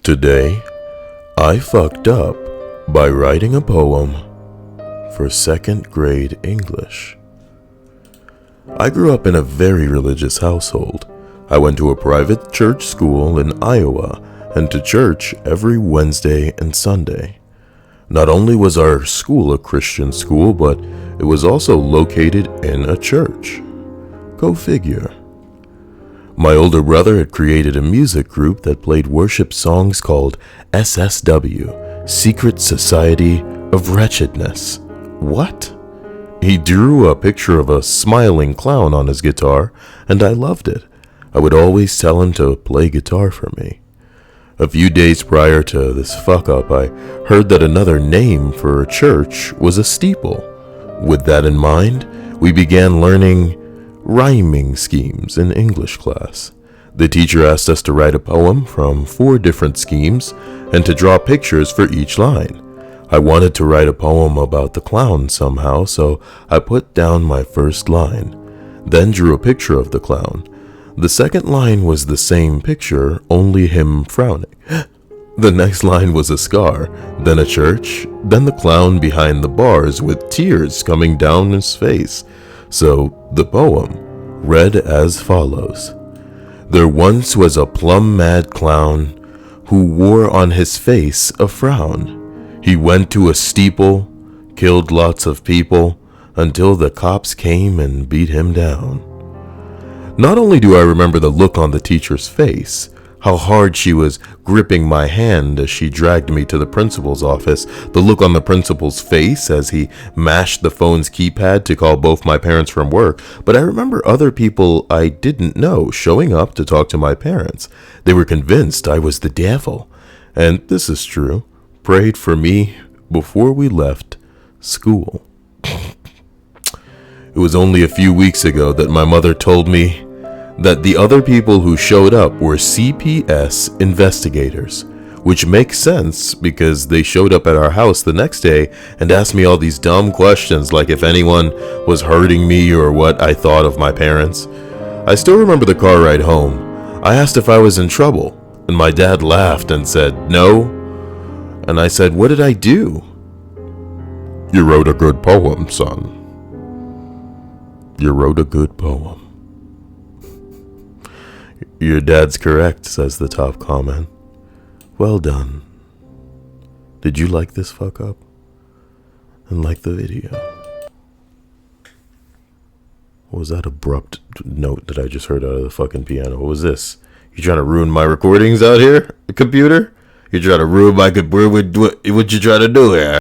Today, I fucked up by writing a poem for second grade English. I grew up in a very religious household. I went to a private church school in Iowa and to church every Wednesday and Sunday. Not only was our school a Christian school, but it was also located in a church. Go figure. My older brother had created a music group that played worship songs called SSW, Secret Society of Wretchedness. What? He drew a picture of a smiling clown on his guitar, and I loved it. I would always tell him to play guitar for me. A few days prior to this fuck-up, I heard that another name for a church was a steeple. With that in mind, we began learning rhyming schemes in English class. The teacher asked us to write a poem from 4 different schemes and to draw pictures for each line. I wanted to write a poem about the clown somehow, so I put down my first line, then drew a picture of the clown. The second line was the same picture, only him frowning. The next line was a scar, then a church, then the clown behind the bars with tears coming down his face. So the poem read as follows. There once was a plum-mad clown who wore on his face a frown. He went to a steeple, killed lots of people, until the cops came and beat him down. Not only do I remember the look on the teacher's face, how hard she was gripping my hand as she dragged me to the principal's office, the look on the principal's face as he mashed the phone's keypad to call both my parents from work, but I remember other people I didn't know showing up to talk to my parents. They were convinced I was the devil, and this is true, prayed for me before we left school. It was only a few weeks ago that my mother told me that the other people who showed up were CPS investigators, which makes sense because they showed up at our house the next day and asked me all these dumb questions like if anyone was hurting me or what I thought of my parents. I still remember the car ride home. I asked if I was in trouble, and my dad laughed and said, "No." And I said, "What did I do?" "You wrote a good poem, son. You wrote a good poem." "Your dad's correct," says the top comment. Well done. Did you like this fuck up? And like the video? What was that abrupt note that I just heard out of the fucking piano? What was this? You trying to ruin my recordings out here, computer? You trying to ruin my computer? What you trying to do here?